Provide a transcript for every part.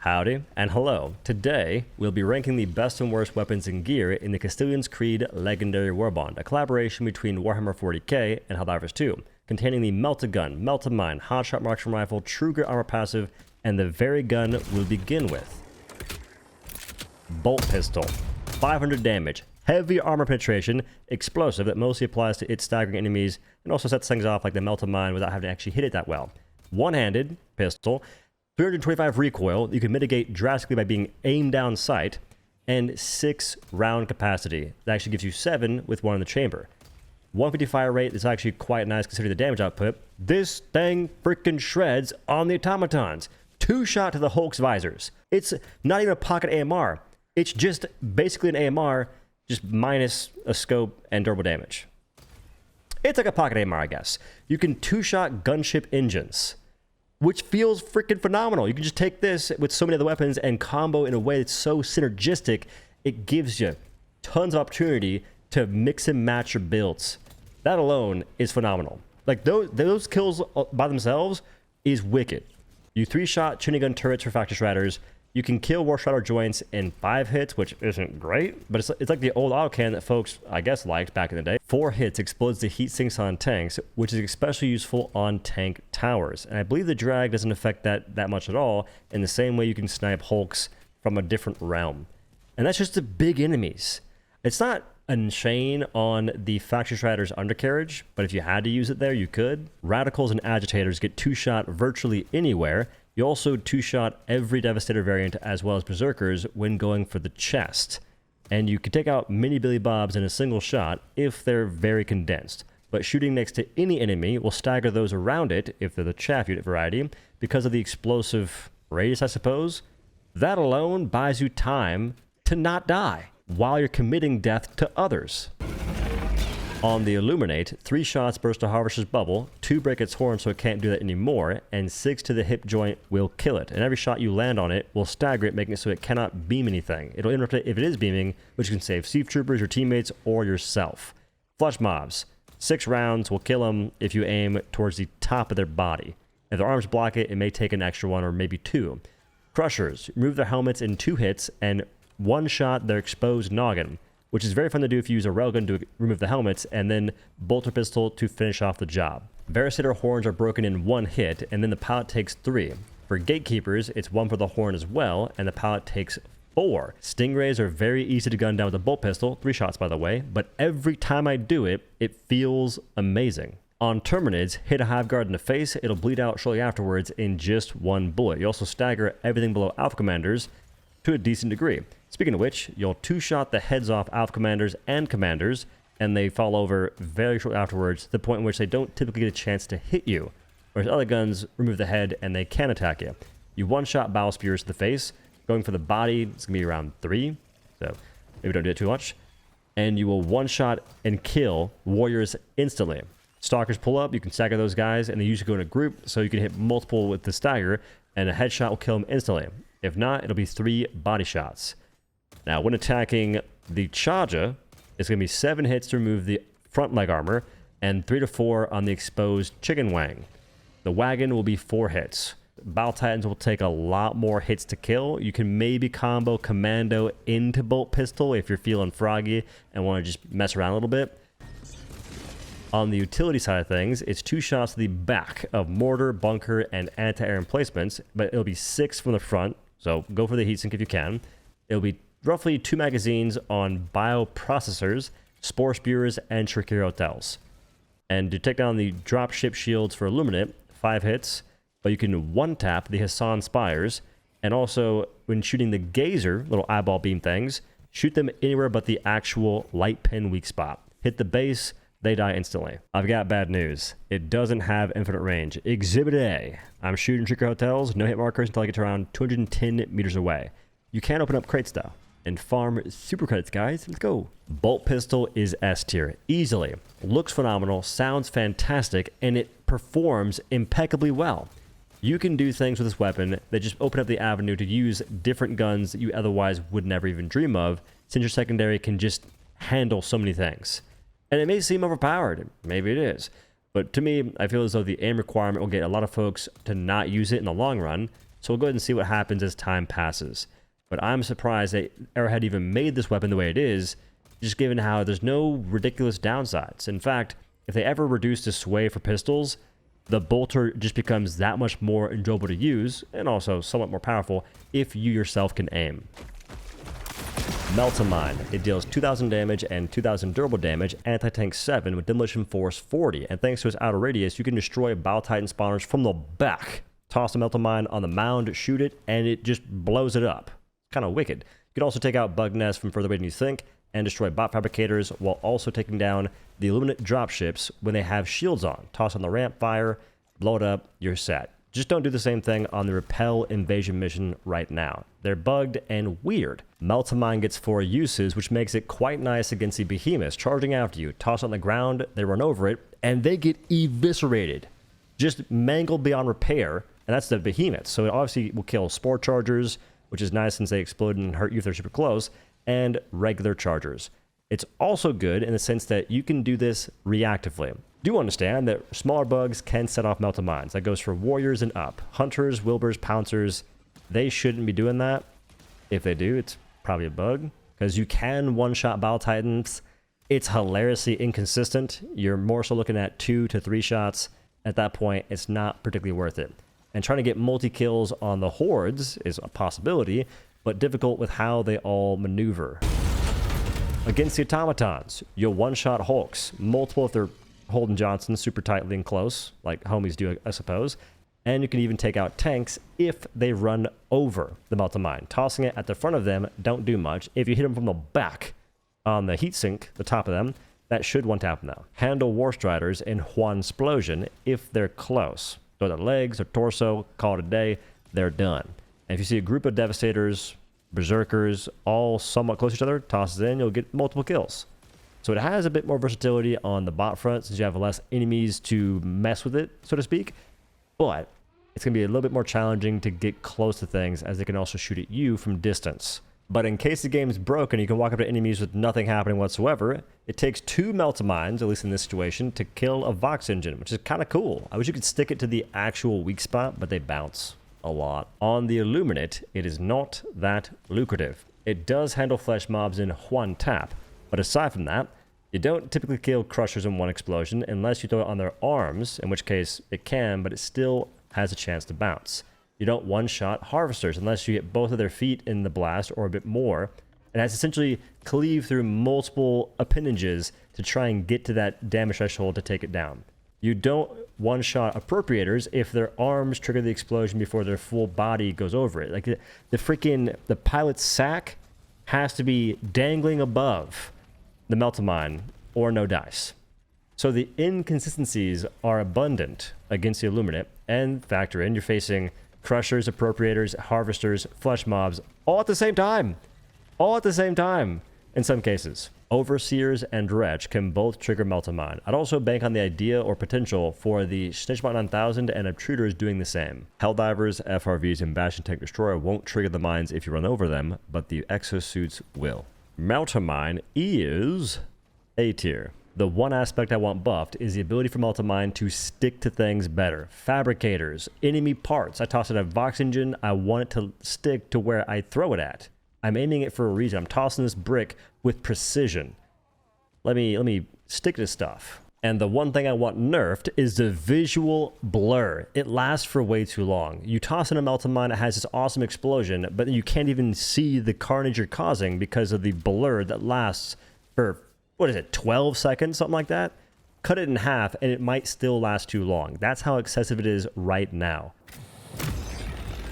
Howdy, and hello. Today, we'll be ranking the best and worst weapons and gear in the Castellan's Creed Legendary Warbond, a collaboration between Warhammer 40k and Helldivers 2, containing the Melta Gun, Melta Mine, Hot-Shot Marksman Rifle, True Grit armor passive, and the very gun we'll begin with. Bolt Pistol, 500 damage, heavy armor penetration, explosive that mostly applies to its staggering enemies, and also sets things off like the Melta Mine without having to actually hit it that well. One-handed pistol, 325 recoil, you can mitigate drastically by being aimed down sight, and 6 round capacity. That actually gives you 7 with 1 in the chamber. 150 fire rate is actually quite nice considering the damage output. This thing freaking shreds on the automatons. 2-shot to the Hulk's visors. It's not even a pocket AMR. It's just basically an AMR, just minus a scope and durable damage. It's like a pocket AMR, I guess. You can 2-shot gunship engines, which feels freaking phenomenal. You can just take this with so many other weapons and combo in a way that's so synergistic, it gives you tons of opportunity to mix and match your builds. That alone is phenomenal. Like those kills by themselves is wicked. You 3-shot tuning gun turrets for factor shredders. You can kill war shredder joints in 5 hits, which isn't great, but it's like the old auto cannon that folks, I guess, liked back in the day. 4 hits explodes the heat sinks on tanks, which is especially useful on tank towers. And I believe the drag doesn't affect that much at all, in the same way you can snipe Hulks from a different realm. And that's just the big enemies. It's not a chain on the factor shredder's undercarriage, but if you had to use it there, you could. Radicals and agitators get 2-shot virtually anywhere. You also 2-shot every Devastator variant as well as Berserkers when going for the chest. And you can take out mini Billy Bobs in a single shot if they're very condensed. But shooting next to any enemy will stagger those around it if they're the chaff unit variety because of the explosive radius, I suppose. That alone buys you time to not die while you're committing death to others. On the Illuminate, 3 shots burst a Harvester's Bubble, 2 break its horn so it can't do that anymore, and 6 to the hip joint will kill it. And every shot you land on it will stagger it, making it so it cannot beam anything. It'll interrupt it if it is beaming, which can save Sieve Troopers, your teammates, or yourself. Flush mobs, 6 rounds will kill them if you aim towards the top of their body. If their arms block it, it may take an extra 1 or maybe 2. Crushers, remove their helmets in 2 hits and 1-shot their exposed noggin, which is very fun to do if you use a railgun to remove the helmets, and then bolter pistol to finish off the job. Varicitator horns are broken in 1 hit, and then the pallet takes 3. For gatekeepers, it's 1 for the horn as well, and the pallet takes 4. Stingrays are very easy to gun down with a bolt pistol, 3 shots by the way, but every time I do it, it feels amazing. On Terminids, hit a Hive Guard in the face, it'll bleed out shortly afterwards in just 1 bullet. You also stagger everything below Alpha Commanders to a decent degree. Speaking of which, you'll 2-shot the heads off Alpha Commanders and Commanders, and they fall over very shortly afterwards to the point in which they don't typically get a chance to hit you, whereas other guns remove the head and they can attack you. You 1-shot Battle Spears to the face, going for the body, it's going to be around 3, so maybe don't do it too much, and you will 1-shot and kill Warriors instantly. Stalkers pull up, you can stagger those guys, and they usually go in a group, so you can hit multiple with the stagger, and a headshot will kill them instantly. If not, it'll be 3 body shots. Now, when attacking the Charger, it's going to be 7 hits to remove the front leg armor, and 3 to 4 on the exposed chicken wang. The wagon will be 4 hits. Battle Titans will take a lot more hits to kill. You can maybe combo Commando into Bolt Pistol if you're feeling froggy and want to just mess around a little bit. On the utility side of things, it's 2 shots to the back of mortar, bunker, and anti-air emplacements, but it'll be 6 from the front, so go for the heatsink if you can. It'll be roughly 2 magazines on bioprocessors, spore spewers, and trickier hotels. And to take down the dropship shields for Illuminate, 5 hits, but you can 1-tap the Hassan Spires, and also when shooting the Gazer, little eyeball beam things, shoot them anywhere but the actual light pin weak spot. Hit the base, they die instantly. I've got bad news. It doesn't have infinite range. Exhibit A. I'm shooting trickier hotels, no hit markers until I get to around 210 meters away. You can open up crates though, and farm super credits, guys. Let's go. Bolt Pistol is S tier, easily. Looks phenomenal, sounds fantastic, and it performs impeccably well. You can do things with this weapon that just open up the avenue to use different guns that you otherwise would never even dream of, since your secondary can just handle so many things. And it may seem overpowered, maybe it is, but to me, I feel as though the aim requirement will get a lot of folks to not use it in the long run, So we'll go ahead and see what happens as time passes. But I'm surprised that Arrowhead even made this weapon the way it is, just given how there's no ridiculous downsides. In fact, if they ever reduce the sway for pistols, the bolter just becomes that much more enjoyable to use, and also somewhat more powerful if you yourself can aim. Melta Mine. It deals 2,000 damage and 2,000 durable damage, anti-tank 7 with demolition force 40, and thanks to its outer radius, you can destroy Bile Titan spawners from the back. Toss the Melta Mine on the mound, shoot it, and it just blows it up. Kind of wicked. You can also take out bug nests from further away than you think, and destroy bot fabricators while also taking down the Illuminate dropships when they have shields on. Toss on the ramp fire, blow it up, you're set. Just don't do the same thing on the Repel Invasion mission right now. They're bugged and weird. Melta Mine gets 4 uses, which makes it quite nice against the behemoths charging after you. Toss on the ground, they run over it, and they get eviscerated. Just mangled beyond repair, and that's the behemoths. So it obviously will kill spore chargers, which is nice since they explode and hurt you if they're super close, and regular chargers. It's also good in the sense that you can do this reactively. Do understand that smaller bugs can set off Melta Mines. That goes for warriors and up. Hunters, wilbers, pouncers, they shouldn't be doing that. If they do, it's probably a bug, because you can one-shot Bile Titans. It's hilariously inconsistent. You're more so looking at 2 to 3 shots. At that point, it's not particularly worth it. And trying to get multi-kills on the hordes is a possibility, but difficult with how they all maneuver. Against the automatons, you'll one-shot Hulks, multiple if they're holding Johnson super tightly and close, like homies do, I suppose. And you can even take out tanks if they run over the Melta Mine. Tossing it at the front of them don't do much. If you hit them from the back on the heatsink, the top of them, that should one-tap them though. Handle Warstriders in Juan-splosion if they're close. Throw their legs or torso, call it a day, they're done. And if you see a group of Devastators, Berserkers, all somewhat close to each other, tosses in, you'll get multiple kills. So it has a bit more versatility on the bot front since you have less enemies to mess with it, so to speak. But it's going to be a little bit more challenging to get close to things as they can also shoot at you from distance. But in case the game's broken, you can walk up to enemies with nothing happening whatsoever. It takes 2 Melta Mines, at least in this situation, to kill a Vox engine, which is kind of cool. I wish you could stick it to the actual weak spot, but they bounce a lot. On the Illuminate, it is not that lucrative. It does handle flesh mobs in one tap, but aside from that, you don't typically kill Crushers in one explosion unless you throw it on their arms, in which case it can, but it still has a chance to bounce. You don't one-shot Harvesters unless you get both of their feet in the blast or a bit more. It has to essentially cleave through multiple appendages to try and get to that damage threshold to take it down. You don't one-shot Appropriators if their arms trigger the explosion before their full body goes over it. Like the pilot's sack has to be dangling above the Melta Mine or no dice. So the inconsistencies are abundant against the Illuminate, and factor in you're facing Crushers, Appropriators, Harvesters, Flesh Mobs, all at the same time. All at the same time, in some cases. Overseers and Wretch can both trigger Melta Mine. I'd also bank on the idea or potential for the Snitchbot 9000 and Obtruders doing the same. Helldivers, FRVs, and Bastion Tank Destroyer won't trigger the mines if you run over them, but the exosuits will. Melta Mine is A tier. The one aspect I want buffed is the ability for Melta Mine to stick to things better. Fabricators, enemy parts. I toss it at a Vox engine. I want it to stick to where I throw it at. I'm aiming it for a reason. I'm tossing this brick with precision. Let me stick to stuff. And the one thing I want nerfed is the visual blur. It lasts for way too long. You toss in a Melta Mine, it has this awesome explosion, but you can't even see the carnage you're causing because of the blur that lasts for, 12 seconds, something like that? Cut it in half and it might still last too long. That's how excessive it is right now.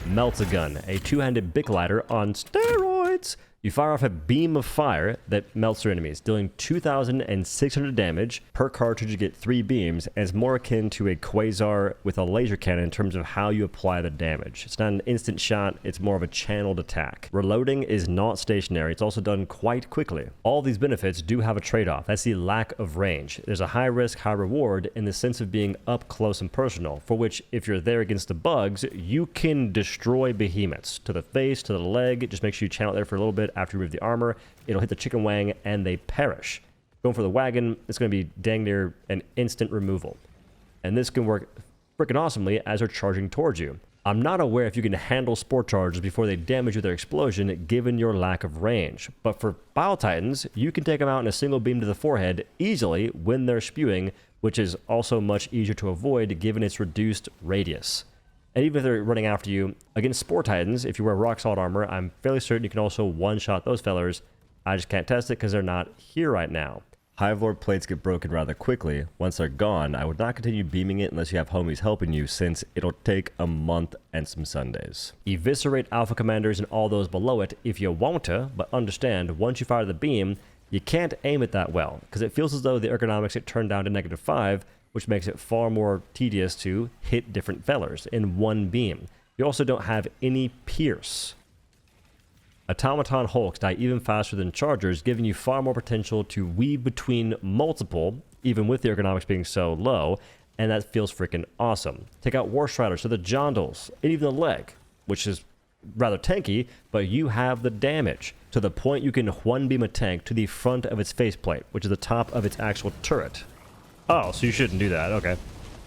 Melta Gun, a 2-handed Bic lighter on steroids. You fire off a beam of fire that melts your enemies, dealing 2,600 damage. Per cartridge, you get 3 beams, and it's more akin to a Quasar with a laser cannon in terms of how you apply the damage. It's not an instant shot, it's more of a channeled attack. Reloading is not stationary, it's also done quite quickly. All these benefits do have a trade-off. That's the lack of range. There's a high risk, high reward in the sense of being up close and personal, for which, if you're there against the bugs, you can destroy behemoths. To the face, to the leg, just make sure you channel it there for a little bit. After you remove the armor, it'll hit the chicken wang and they perish. Going for the wagon, it's going to be dang near an instant removal. And this can work freaking awesomely as they're charging towards you. I'm not aware if you can handle spore charges before they damage you with their explosion, given your lack of range. But for Bile Titans, you can take them out in a single beam to the forehead easily when they're spewing, which is also much easier to avoid given its reduced radius. And even if they're running after you, against Spore Titans, if you wear rock solid armor, I'm fairly certain you can also one-shot those fellers. I just can't test it because they're not here right now. Hive Lord plates get broken rather quickly. Once they're gone, I would not continue beaming it unless you have homies helping you, since it'll take a month and some Sundays. Eviscerate Alpha Commanders and all those below it if you want to, but understand, once you fire the beam, you can't aim it that well, because it feels as though the ergonomics get turned down to -5, which makes it far more tedious to hit different fellers in one beam. You also don't have any pierce. Automaton Hulks die even faster than Chargers, giving you far more potential to weave between multiple, even with the ergonomics being so low, and that feels freaking awesome. Take out War Striders, so the Jondals, and even the leg, which is rather tanky, but you have the damage, to the point you can one-beam a tank to the front of its faceplate, which is the top of its actual turret. Oh, so you shouldn't do that, okay.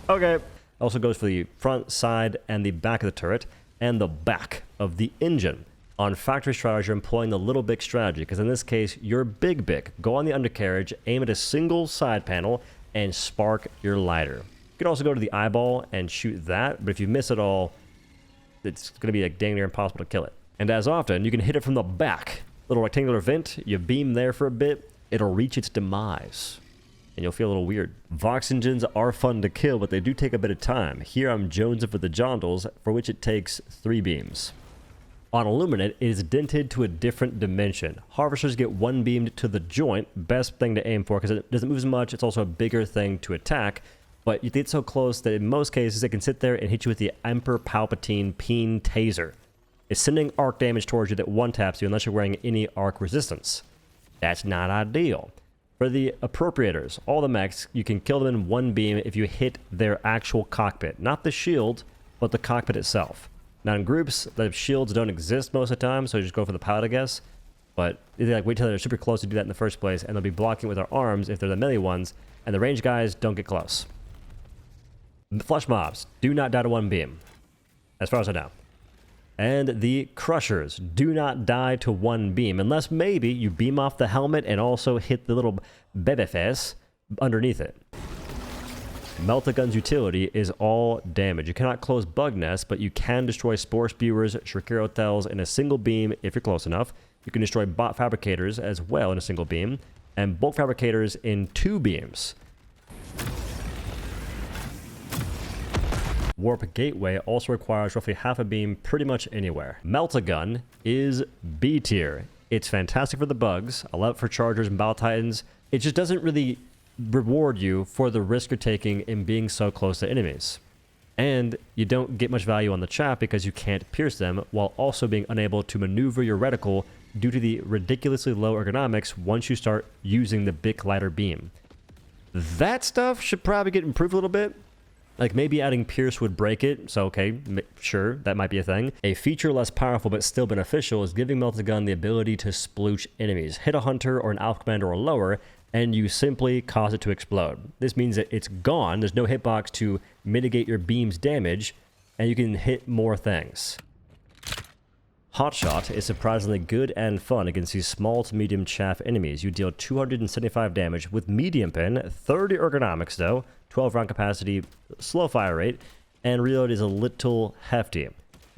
Okay. Also goes for the front, side, and the back of the turret, and the back of the engine. On Factory Striders, you're employing the Little Big strategy, because in this case, you're Big Big. Go on the undercarriage, aim at a single side panel, and spark your lighter. You can also go to the eyeball and shoot that, but if you miss it all, it's going to be like dang near impossible to kill it. And as often, you can hit it from the back. Little rectangular vent, you beam there for a bit, it'll reach its demise. And you'll feel a little weird. Vox engines are fun to kill, but they do take a bit of time. Here I'm jonesing for the Jondals, for which it takes 3 beams. On Illuminate, it is dented to a different dimension. Harvesters get one beamed to the joint, best thing to aim for because it doesn't move as much, it's also a bigger thing to attack, but you get so close that in most cases it can sit there and hit you with the Emperor Palpatine Peen Taser. It's sending arc damage towards you that one-taps you unless you're wearing any arc resistance. That's not ideal. For the Appropriators, all the mechs, you can kill them in one beam if you hit their actual cockpit. Not the shield, but the cockpit itself. Now in groups, the shields don't exist most of the time, so you just go for the pilot, I guess. But they like wait till they're super close to do that in the first place, and they'll be blocking with their arms if they're the melee ones, and the range guys don't get close. Flush mobs do not die to one beam, as far as I know. And the Crushers do not die to one beam, unless maybe you beam off the helmet and also hit the little baby face underneath it. Melta Gun's utility is all damage. You cannot close bug nests, but you can destroy spore spewers, Shriekirotels in a single beam if you're close enough. You can destroy bot fabricators as well in a single beam, and bulk fabricators in 2 beams. Warp Gateway also requires roughly half a beam pretty much anywhere. Melta Gun is B tier. It's fantastic for the bugs. I love it for Chargers and Bile Titans. It just doesn't really reward you for the risk you're taking in being so close to enemies. And you don't get much value on the chaff because you can't pierce them, while also being unable to maneuver your reticle due to the ridiculously low ergonomics once you start using the Bic lighter beam. That stuff should probably get improved a little bit. Like maybe adding pierce would break it, so okay, sure, that might be a thing. A feature less powerful but still beneficial is giving Melta Gun the ability to splooch enemies. Hit a hunter or an alpha commander or lower, and you simply cause it to explode. This means that it's gone, there's no hitbox to mitigate your beam's damage, and you can hit more things. Hot-Shot is surprisingly good and fun against these small to medium chaff enemies. You deal 275 damage with medium pin, 30 ergonomics though, 12 round capacity, slow fire rate, and reload is a little hefty.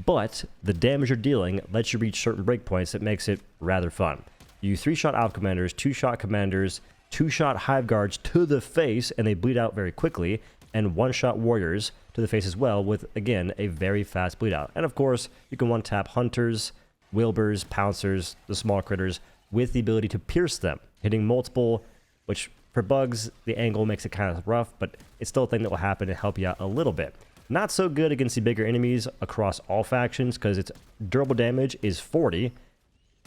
But the damage you're dealing lets you reach certain breakpoints that makes it rather fun. You 3-shot Alpha Commanders, 2-shot Commanders, 2-shot Hive Guards to the face, and they bleed out very quickly, and 1-shot Warriors to the face as well, with, again, a very fast bleed out. And of course, you can one-tap Hunters, Wilburs, Pouncers, the small critters, with the ability to pierce them, hitting multiple, which for bugs, the angle makes it kind of rough, but it's still a thing that will happen to help you out a little bit. Not so good against the bigger enemies across all factions, because its durable damage is 40.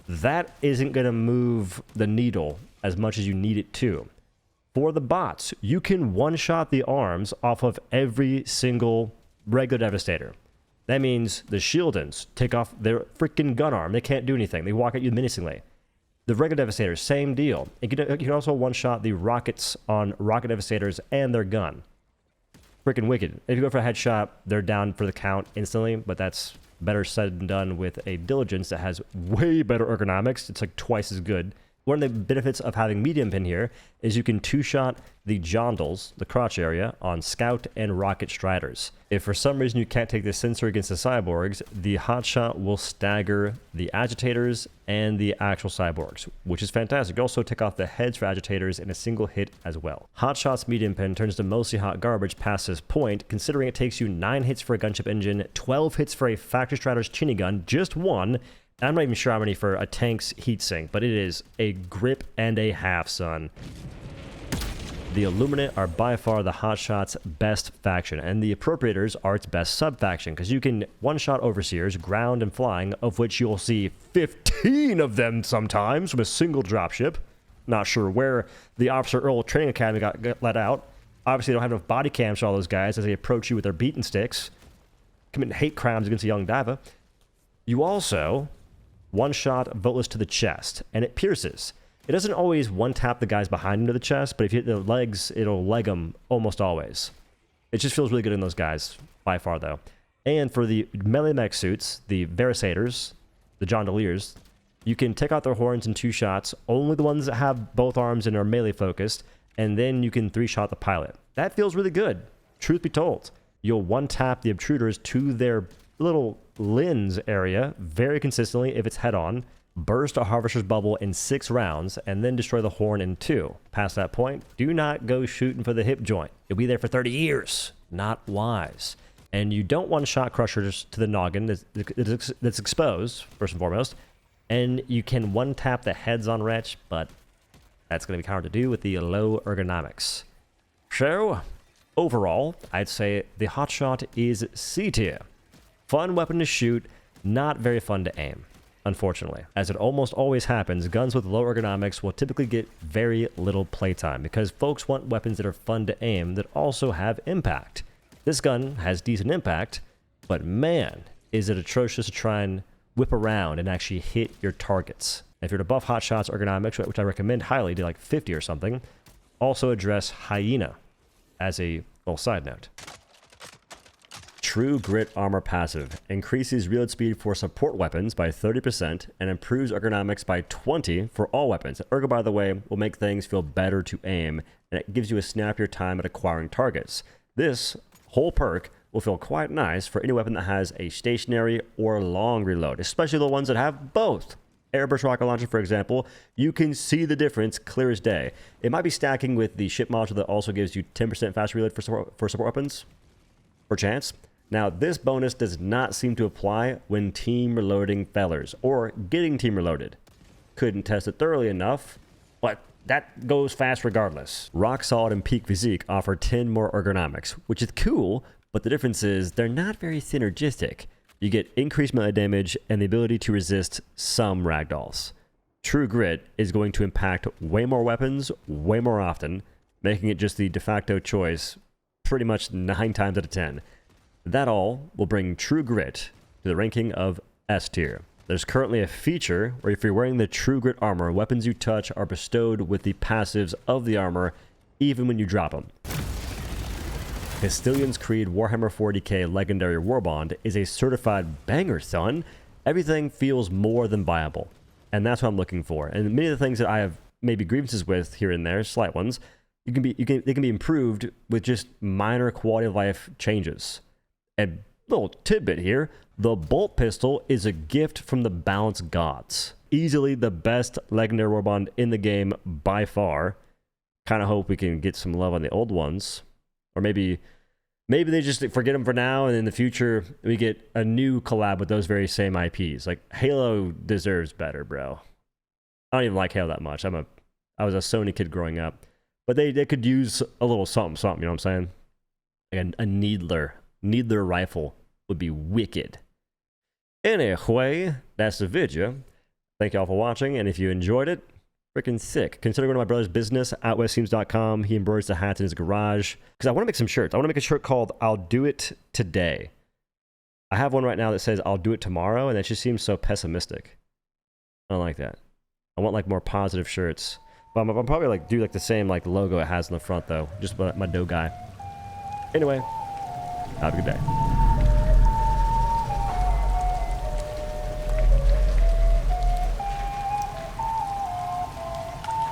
That isn't going to move the needle as much as you need it to. For the bots, you can one-shot the arms off of every single regular Devastator. That means the Shieldens take off their freaking gun arm. They can't do anything. They walk at you menacingly. The regular Devastators, same deal. You can also one-shot the rockets on rocket Devastators and their gun. freaking wicked. If you go for a headshot, they're down for the count instantly, but that's better said than done with a diligence that has way better ergonomics. It's like twice as good. One of the benefits of having medium pin here is you can two-shot the jondals, the crotch area, on scout and rocket striders. If for some reason you can't take the sensor against the cyborgs, the hotshot will stagger the agitators and the actual cyborgs, which is fantastic. You also take off the heads for agitators in a single hit as well. Hotshot's medium pin turns to mostly hot garbage past this point, considering it takes you 9 hits for a gunship engine, 12 hits for a factory strider's chinny gun, just one. I'm not even sure how many for a tank's heatsink, but it is a grip and a half, son. The Illuminate are by far the Hotshot's best faction, and the Appropriators are its best sub-faction, because you can one-shot Overseers, ground and flying, of which you'll see 15 of them sometimes from a single dropship. Not sure where the Officer Earl Training Academy got let out. Obviously, they don't have enough body cams for all those guys as they approach you with their beaten sticks, committing hate crimes against a young diva. You also one-shot Voteless to the chest, and it pierces. It doesn't always one-tap the guys behind him to the chest, but if you hit the legs, it'll leg them almost always. It just feels really good in those guys, by far, though. And for the melee mech suits, the Verisators, the Jondaliers, you can take out their horns in 2 shots, only the ones that have both arms and are melee-focused, and then you can 3-shot the pilot. That feels really good, truth be told. You'll one-tap the Obtruders to their little lens area very consistently if it's head-on, burst a Harvester's Bubble in 6 rounds, and then destroy the horn in 2. Past that point, do not go shooting for the hip joint. You'll be there for 30 years. Not wise. And you don't one-shot Crushers to the noggin that's exposed, first and foremost, and you can one-tap the heads on Wretch, but that's going to be hard to do with the low ergonomics. So, overall, I'd say the Hotshot is C tier. Fun weapon to shoot, not very fun to aim, unfortunately. As it almost always happens, guns with low ergonomics will typically get very little playtime because folks want weapons that are fun to aim that also have impact. This gun has decent impact, but man, is it atrocious to try and whip around and actually hit your targets. If you're to buff Hotshot's ergonomics, which I recommend highly to like 50 or something, also address Hyena as a little side note. True Grit Armor Passive increases reload speed for support weapons by 30% and improves ergonomics by 20 for all weapons. Ergo, by the way, will make things feel better to aim, and it gives you a snappier time at acquiring targets. This whole perk will feel quite nice for any weapon that has a stationary or long reload, especially the ones that have both. Airburst Rocket Launcher, for example, you can see the difference clear as day. It might be stacking with the ship module that also gives you 10% faster reload for support weapons, perchance. Now, this bonus does not seem to apply when team reloading fellers or getting team reloaded. Couldn't test it thoroughly enough, but that goes fast regardless. Rock Solid and Peak Physique offer 10 more ergonomics, which is cool, but the difference is they're not very synergistic. You get increased melee damage and the ability to resist some ragdolls. True Grit is going to impact way more weapons, way more often, making it just the de facto choice pretty much 9 times out of 10. That all will bring True Grit to the ranking of S tier. There's currently a feature where if you're wearing the True Grit armor, weapons you touch are bestowed with the passives of the armor, even when you drop them. Castellan's Creed Warhammer 40k Legendary Warbond is a certified banger, son. Everything feels more than viable, and that's what I'm looking for. And many of the things that I have maybe grievances with here and there, slight ones, they can be improved with just minor quality of life changes. And little tidbit here, the bolt pistol is a gift from the balance gods. Easily the best legendary warbond in the game by far. Kind of hope we can get some love on the old ones. Or maybe they just forget them for now, and in the future we get a new collab with those very same IPs. Like, Halo deserves better, bro. I don't even like Halo that much. I was a Sony kid growing up. But they could use a little something, you know what I'm saying? Like a Needler rifle would be wicked. Anyway, that's the video. Thank y'all for watching, and if you enjoyed it, freaking sick. Consider going to my brother's business, outwestseams.com. He embroiders the hats in his garage. Because I want to make some shirts. I want to make a shirt called I'll Do It Today. I have one right now that says I'll do it tomorrow, and that just seems so pessimistic. I don't like that. I want like more positive shirts. But I'll probably like do like the same like logo it has in the front though. Just my dough guy. Anyway, have a good day.